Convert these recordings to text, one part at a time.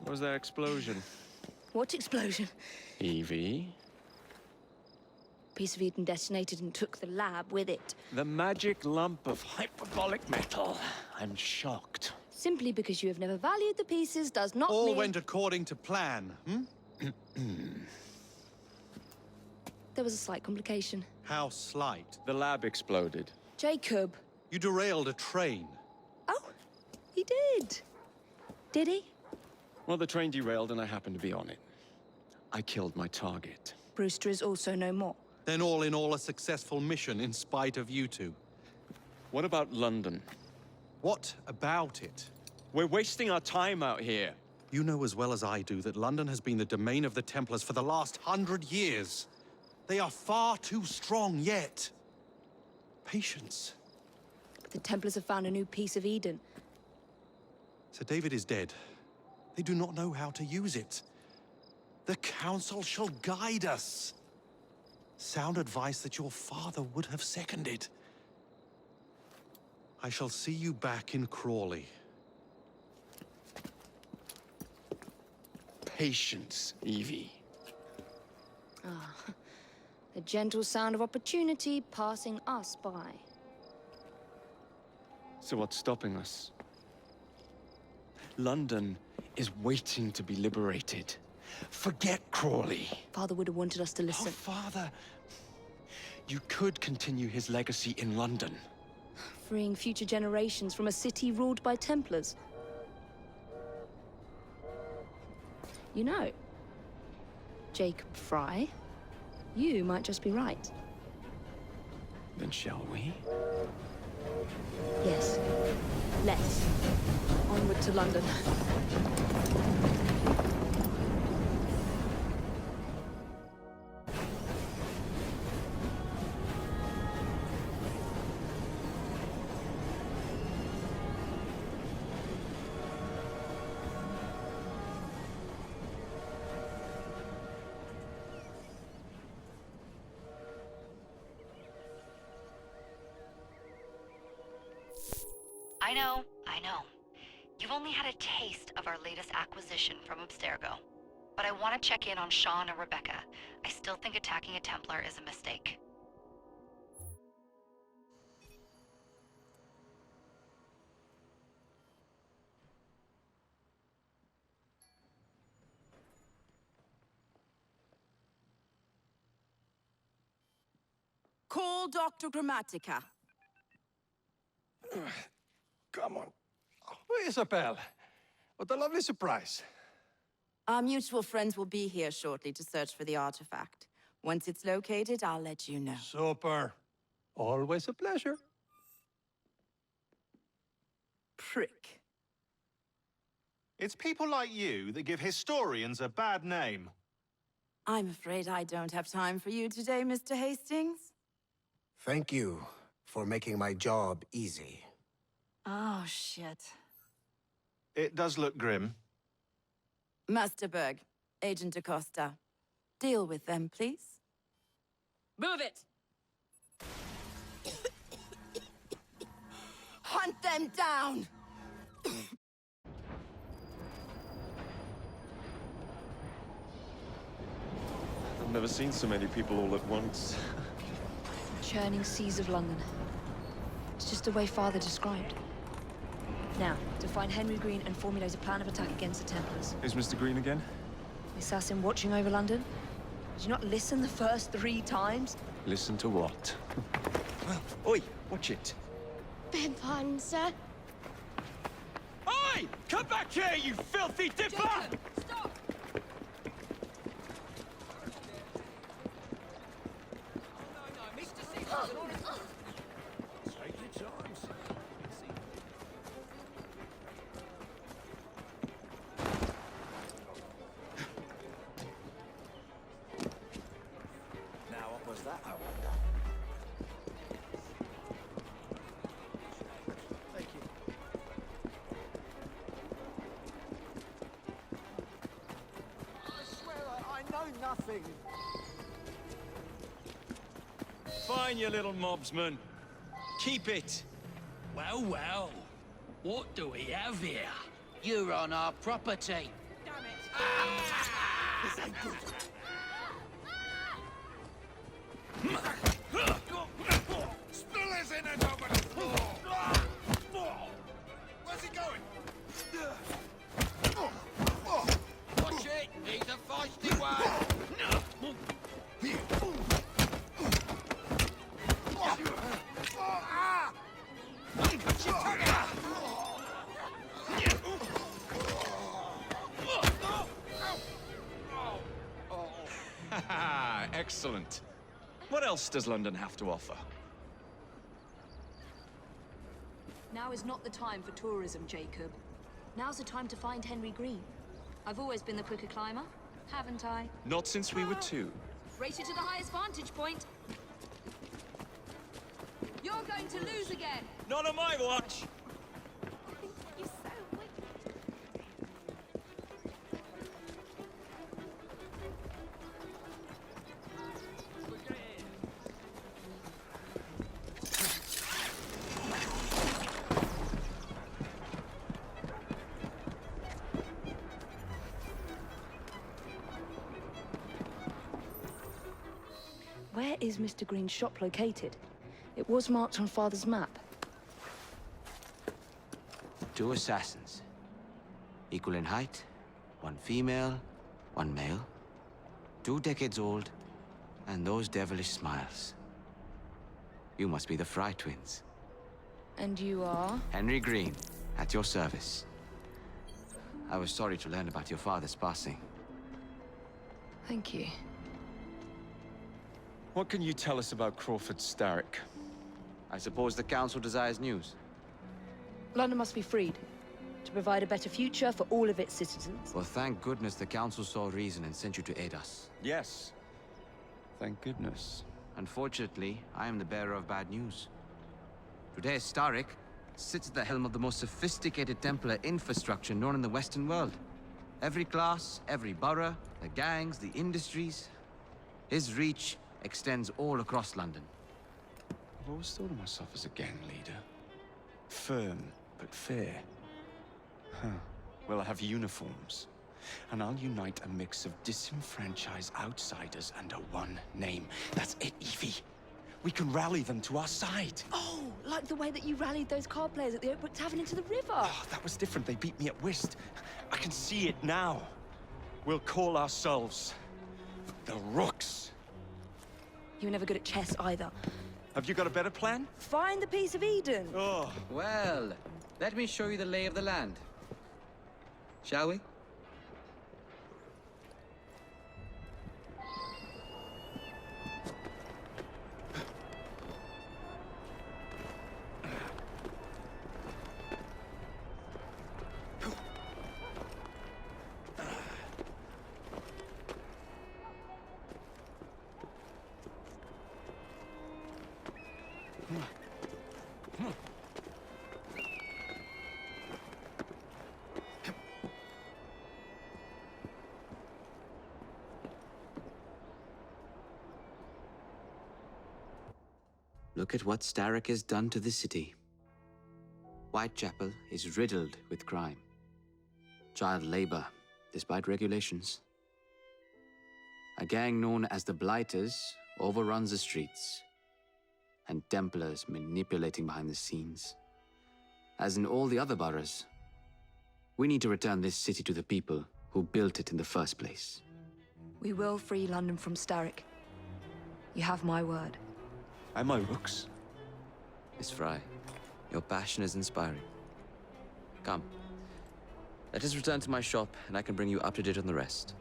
What was that explosion? What explosion? Evie? Piece of Eden detonated and took the lab with it. The magic lump of hyperbolic metal. I'm shocked. Simply because you have never valued the pieces does not All mean... went according to plan, hmm? There was a slight complication. How slight. The lab exploded. Jacob. You derailed a train. Oh, he did. Did he? Well, the train derailed and I happened to be on it. I killed my target. Brewster is also no more. Then all in all a successful mission in spite of you two. What about London? What about it? We're wasting our time out here. You know as well as I do that London has been the domain of the Templars for the last 100 years. They are far too strong yet. Patience. The Templars have found a new piece of Eden. Sir David is dead. They do not know how to use it. The Council shall guide us. Sound advice that your father would have seconded. I shall see you back in Crawley. Patience, Evie. The gentle sound of opportunity passing us by. So what's stopping us? London is waiting to be liberated. Forget Crawley. Father would have wanted us to listen. Oh, Father. You could continue his legacy in London. Freeing future generations from a city ruled by Templars. You know, Jacob Frye, you might just be right. Then shall we? Yes. Let's. Onward to London. I know. You've only had a taste of our latest acquisition from Abstergo. But I want to check in on Sean and Rebecca. I still think attacking a Templar is a mistake. Call Dr. Grammatica. Come on. Oh, Isabel. What a lovely surprise. Our mutual friends will be here shortly to search for the artifact. Once it's located, I'll let you know. Super. Always a pleasure. Prick. It's people like you that give historians a bad name. I'm afraid I don't have time for you today, Mr. Hastings. Thank you for making my job easy. Oh, shit. It does look grim. Master Berg, Agent Acosta. Deal with them, please. Move it! Hunt them down! I've never seen so many people all at once. Churning seas of London. It's just the way Father described. Now, to find Henry Green and formulate a plan of attack against the Templars. Is Mr. Green again? The assassin watching over London? Did you not listen the first 3 times? Listen to what? Oi, watch it. Beg pardon, sir. Oi! Come back here, you filthy dipper! Jacob, stop! Now, what was that? Thank you. I swear I know nothing. Fine, you little mobsman. Keep it. Well, well. What do we have here? You're on our property. Damn Spillers in and over the floor! Where's he going? Watch it! He's a feisty one! Excellent. What else does London have to offer? Now is not the time for tourism, Jacob. Now's the time to find Henry Green. I've always been the quicker climber, haven't I? Not since we were two. Race you to the highest vantage point. You're going to lose again. Not on my watch! You're so wicked. Where is Mr. Green's shop located? It was marked on Father's map. 2 assassins. Equal in height. 1 female, 1 male. 2 decades old, and those devilish smiles. You must be the Frye twins. And you are? Henry Green, at your service. I was sorry to learn about your father's passing. Thank you. What can you tell us about Crawford Starrick? I suppose the Council desires news. London must be freed, to provide a better future for all of its citizens. Well, thank goodness the Council saw reason and sent you to aid us. Yes. Thank goodness. Unfortunately, I am the bearer of bad news. Today, Starrick sits at the helm of the most sophisticated Templar infrastructure known in the Western world. Every class, every borough, the gangs, the industries. His reach extends all across London. I've always thought of myself as a gang leader. Firm, but fair. Huh. Well, I have uniforms. And I'll unite a mix of disenfranchised outsiders under one name. That's it, Evie. We can rally them to our side. Oh, like the way that you rallied those card players at the Oakbrook Tavern into the river. Oh, that was different. They beat me at whist. I can see it now. We'll call ourselves the Rooks. You were never good at chess either. Have you got a better plan? Find the piece of Eden. Oh. Well, let me show you the lay of the land. Shall we? Look at what Starrick has done to the city. Whitechapel is riddled with crime. Child labor, despite regulations. A gang known as the Blighters overruns the streets, and Templars manipulating behind the scenes. As in all the other boroughs, we need to return this city to the people who built it in the first place. We will free London from Starrick. You have my word. Am I Rooks? Miss Frye, your passion is inspiring. Come, let us return to my shop, and I can bring you up to date on the rest.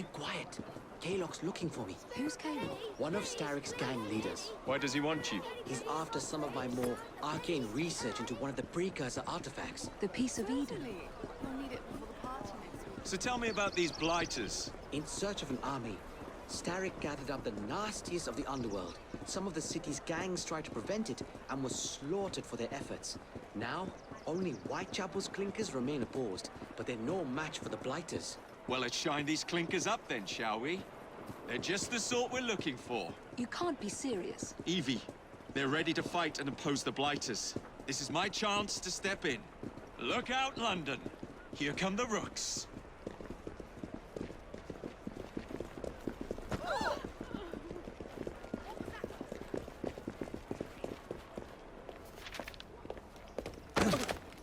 Keep quiet. Kalok's looking for me. Who's Caleb? One of Starrick's gang leaders. Why does he want you? He's after some of my more arcane research into one of the precursor artifacts. The Piece of Eden. So tell me about these blighters. In search of an army, Starrick gathered up the nastiest of the underworld. Some of the city's gangs tried to prevent it and was slaughtered for their efforts. Now, only Whitechapel's clinkers remain opposed, but they're no match for the blighters. Well, let's shine these clinkers up then, shall we? They're just the sort we're looking for. You can't be serious. Evie, they're ready to fight and oppose the blighters. This is my chance to step in. Look out, London. Here come the rooks.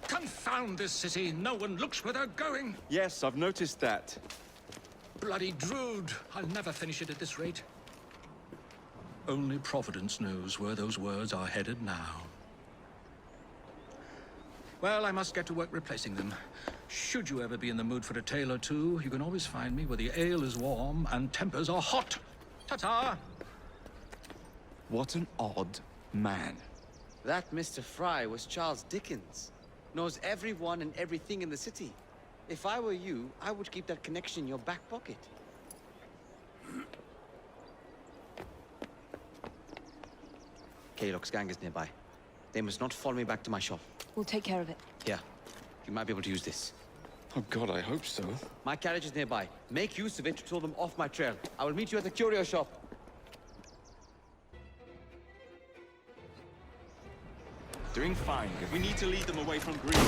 Confound this city. No one looks where they're going. Yes, I've noticed that. Bloody Drood. I'll never finish it at this rate. Only Providence knows where those words are headed now. Well, I must get to work replacing them. Should you ever be in the mood for a tale or two, you can always find me where the ale is warm and tempers are hot. Ta-ta! What an odd man. That Mr. Frye was Charles Dickens. Knows everyone and everything in the city. If I were you, I would keep that connection in your back pocket. Kalok's gang is nearby. They must not follow me back to my shop. We'll take care of it. Here, you might be able to use this. Oh God, I hope so. My carriage is nearby. Make use of it to throw them off my trail. I will meet you at the curio shop. Doing fine. We need to lead them away from Green.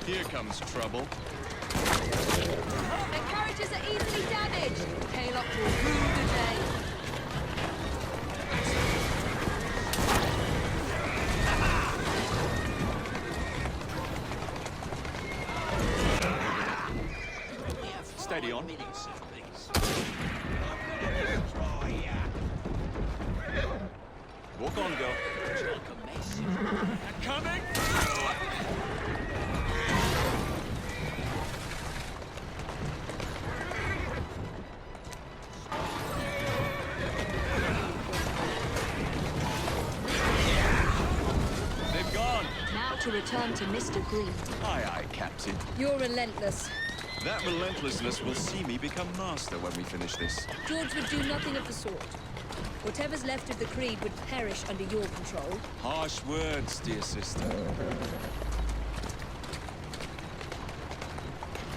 Here comes trouble. Their carriages are easily damaged. Kalok will rue the day. Steady on. Walk on, girl. Coming! They've gone. Now to return to Mr. Green. Aye, aye, Captain. You're relentless. That relentlessness will see me become master when we finish this. George would do nothing of the sort. Whatever's left of the Creed would perish under your control. Harsh words, dear sister.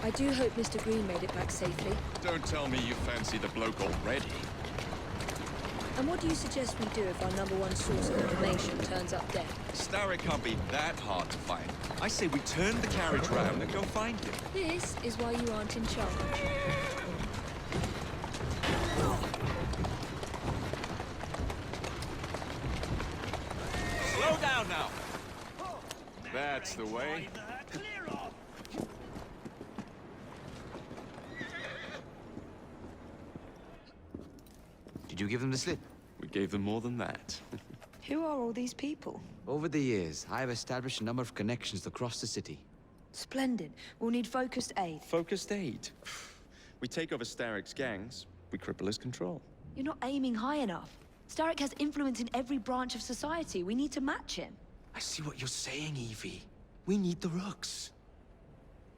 I do hope Mr. Green made it back safely. Don't tell me you fancy the bloke already. And what do you suggest we do if our #1 source of information turns up dead? Starrick can't be that hard to find. I say we turn the carriage round and go find him. This is why you aren't in charge. Slow down now. That's the way. Did you give them the slip? We gave them more than that. Who are all these people? Over the years, I have established a number of connections across the city. Splendid. We'll need focused aid. Focused aid. We take over Starrick's gangs, we cripple his control. You're not aiming high enough. Starrick has influence in every branch of society. We need to match him. I see what you're saying, Evie. We need the rooks.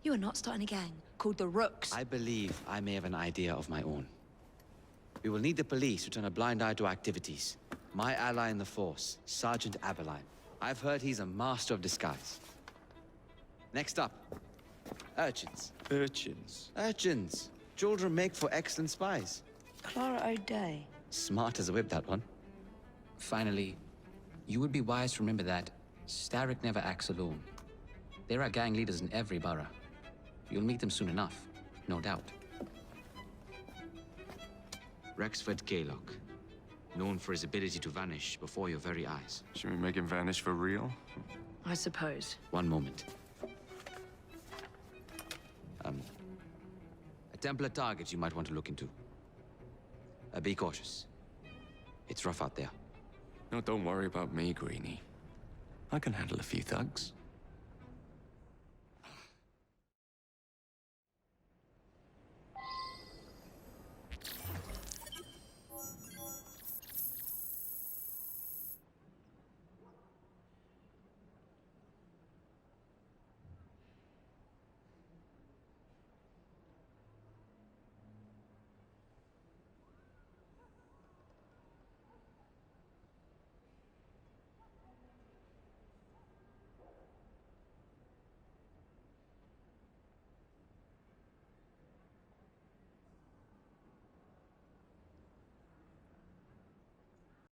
You are not starting a gang called the Rooks. I believe I may have an idea of my own. We will need the police to turn a blind eye to activities. My ally in the force, Sergeant Aberline. I've heard he's a master of disguise. Next up, urchins. Urchins? Urchins. Children make for excellent spies. Clara O'Day. Smart as a whip, that one. Finally, you would be wise to remember that Starrick never acts alone. There are gang leaders in every borough. You'll meet them soon enough, no doubt. Rexford Kalok, known for his ability to vanish before your very eyes. Should we make him vanish for real? I suppose. One moment. A Templar target you might want to look into. Be cautious. It's rough out there. No, don't worry about me, Greenie. I can handle a few thugs.